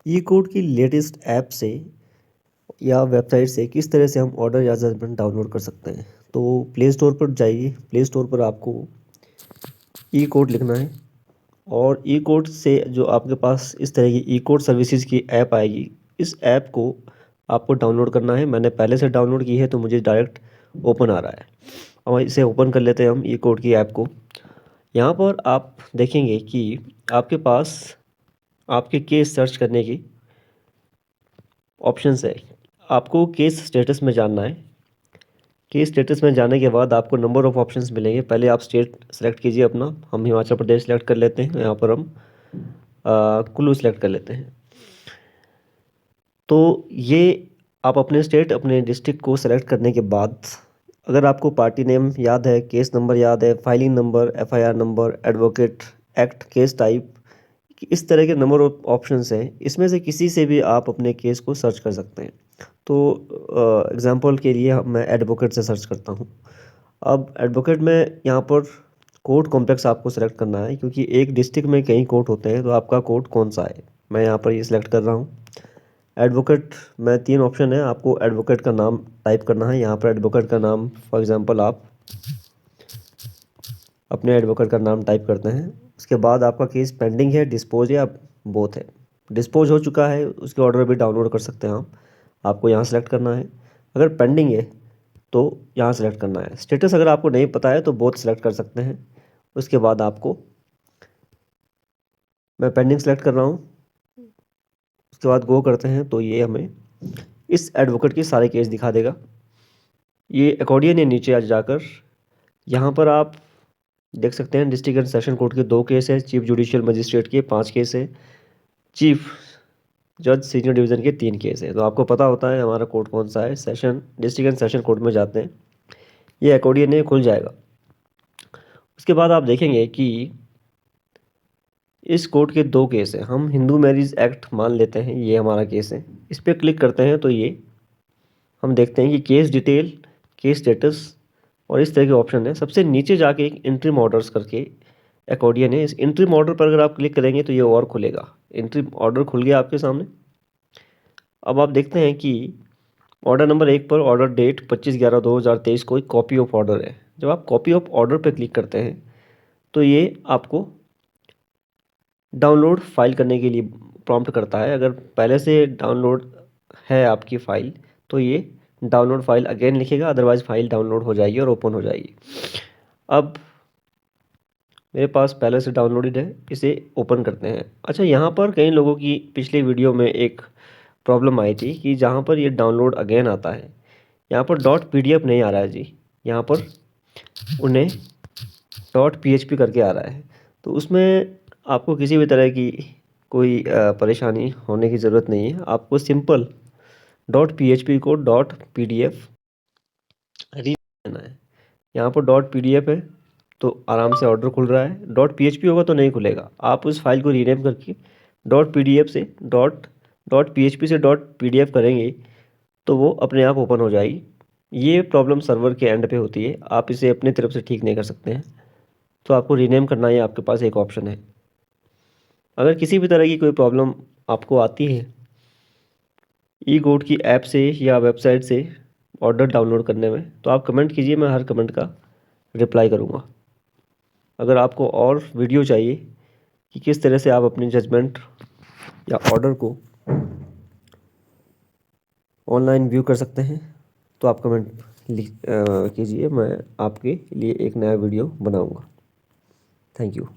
ई code की latest app से या वेबसाइट से किस तरह से हम ऑर्डर या जजमेंट डाउनलोड कर सकते हैं। तो प्ले स्टोर पर जाइए, प्ले स्टोर पर आपको ई कोड लिखना है और ई कोड से जो आपके पास इस तरह की ई कोड सर्विसेज की ऐप आएगी, इस ऐप को आपको डाउनलोड करना है। मैंने पहले से डाउनलोड की है तो मुझे डायरेक्ट ओपन आ रहा है। अब इसे ओपन कर लेते हैं हम ई कोड की ऐप को। यहाँ पर आप देखेंगे कि आपके पास आपके केस सर्च करने की ऑप्शंस है। आपको केस स्टेटस में जानना है। केस स्टेटस में जाने के बाद आपको नंबर ऑफ़ ऑप्शंस मिलेंगे। पहले आप स्टेट सेलेक्ट कीजिए अपना। हम हिमाचल प्रदेश सेलेक्ट कर लेते हैं। यहाँ पर हम कुल्लू सेलेक्ट कर लेते हैं। तो ये आप अपने स्टेट, अपने डिस्ट्रिक्ट को सेलेक्ट करने के बाद अगर आपको पार्टी नेम याद है, केस नंबर याद है, filing number, FIR number, advocate, act, case type, इस तरह के नंबर ऑफ ऑप्शंस हैं। इसमें से किसी से भी आप अपने केस को सर्च कर सकते हैं। तो एग्जांपल के लिए मैं एडवोकेट से सर्च करता हूँ। अब एडवोकेट में यहाँ पर कोर्ट कॉम्प्लेक्स आपको सेलेक्ट करना है, क्योंकि एक डिस्ट्रिक्ट में कई कोर्ट होते हैं, तो आपका कोर्ट कौन सा है। मैं यहाँ पर ये सिलेक्ट कर रहा हूँ। एडवोकेट में 3 ऑप्शन है। आपको एडवोकेट का नाम टाइप करना है। यहाँ पर एडवोकेट का नाम, फॉर एग्जांपल आप अपने एडवोकेट का नाम टाइप करते हैं। उसके बाद आपका केस पेंडिंग है, डिस्पोज है या बोथ है। डिस्पोज हो चुका है, उसके ऑर्डर भी डाउनलोड कर सकते हैं आप। आपको यहाँ सेलेक्ट करना है। अगर पेंडिंग है तो यहाँ सेलेक्ट करना है। स्टेटस अगर आपको नहीं पता है तो बोथ सेलेक्ट कर सकते हैं। उसके बाद आपको, मैं पेंडिंग सेलेक्ट कर रहा हूँ, उसके बाद गो करते हैं तो ये हमें इस एडवोकेट के सारे केस दिखा देगा। ये अकॉर्डियन है। नीचे आज जाकर यहाँ पर आप देख सकते हैं डिस्ट्रिक्ट एंड सेशन कोर्ट के 2 केस है, चीफ जुडिशियल मजिस्ट्रेट के 5 केस है, चीफ जज सीनियर डिवीज़न के 3 केस है। तो आपको पता होता है हमारा कोर्ट कौन सा है। Session district and session court में जाते हैं, ये अकॉर्डियन है, खुल जाएगा। उसके बाद आप देखेंगे कि इस कोर्ट के 2 केस हैं। हम हिंदू मैरिज एक्ट मान लेते हैं, ये हमारा केस है। इस पर क्लिक करते हैं तो ये हम देखते हैं कि केस डिटेल, केस स्टेटस और इस तरह के ऑप्शन है। सबसे नीचे जाके एक इंट्रीम ऑर्डर्स करके अकॉर्डियन है। इस इंट्रीम ऑर्डर पर अगर आप क्लिक करेंगे तो ये और खुलेगा। इंट्रीम ऑर्डर खुल गया आपके सामने। अब आप देखते हैं कि ऑर्डर नंबर 1 पर ऑर्डर डेट 25/11/2023 को एक कॉपी ऑफ ऑर्डर है। जब आप कॉपी ऑफ ऑर्डर पर क्लिक करते हैं तो ये आपको डाउनलोड फाइल करने के लिए प्रॉम्प्ट करता है। अगर पहले से डाउनलोड है आपकी फ़ाइल तो ये डाउनलोड फाइल अगेन लिखेगा, अदरवाइज़ फाइल डाउनलोड हो जाएगी और ओपन हो जाएगी। अब मेरे पास पहले से डाउनलोडेड है, इसे ओपन करते हैं। अच्छा, यहाँ पर कई लोगों की पिछले वीडियो में एक प्रॉब्लम आई थी कि जहाँ पर ये डाउनलोड अगेन आता है, यहाँ पर डॉट पीडीएफ नहीं आ रहा है जी। यहाँ पर उन्हें डॉट पीएचपी करके आ रहा है। तो उसमें आपको किसी भी तरह की कोई परेशानी होने की ज़रूरत नहीं है। आपको simple dot PHP co dot PDF री देना है। यहाँ पर डॉट पीडीएफ है तो आराम से ऑर्डर खुल रहा है। डॉट पीएचपी होगा तो नहीं खुलेगा। आप उस फाइल को रीनेम करके डॉट पीडीएफ से डॉट पीएचपी से डॉट पीडीएफ करेंगे तो वो अपने आप ओपन हो जाएगी। ये प्रॉब्लम सर्वर के एंड पे होती है, आप इसे अपनी तरफ से ठीक नहीं कर सकते हैं। तो आपको रीनेम करना ही आपके पास एक ऑप्शन है। अगर किसी भी तरह की कोई प्रॉब्लम आपको आती है ई कोड की ऐप से या वेबसाइट से ऑर्डर डाउनलोड करने में, तो आप कमेंट कीजिए, मैं हर कमेंट का रिप्लाई करूँगा। अगर आपको और वीडियो चाहिए कि किस तरह से आप अपनी जजमेंट या ऑर्डर को ऑनलाइन व्यू कर सकते हैं, तो आप कमेंट कीजिए, मैं आपके लिए एक नया वीडियो बनाऊँगा। Thank you.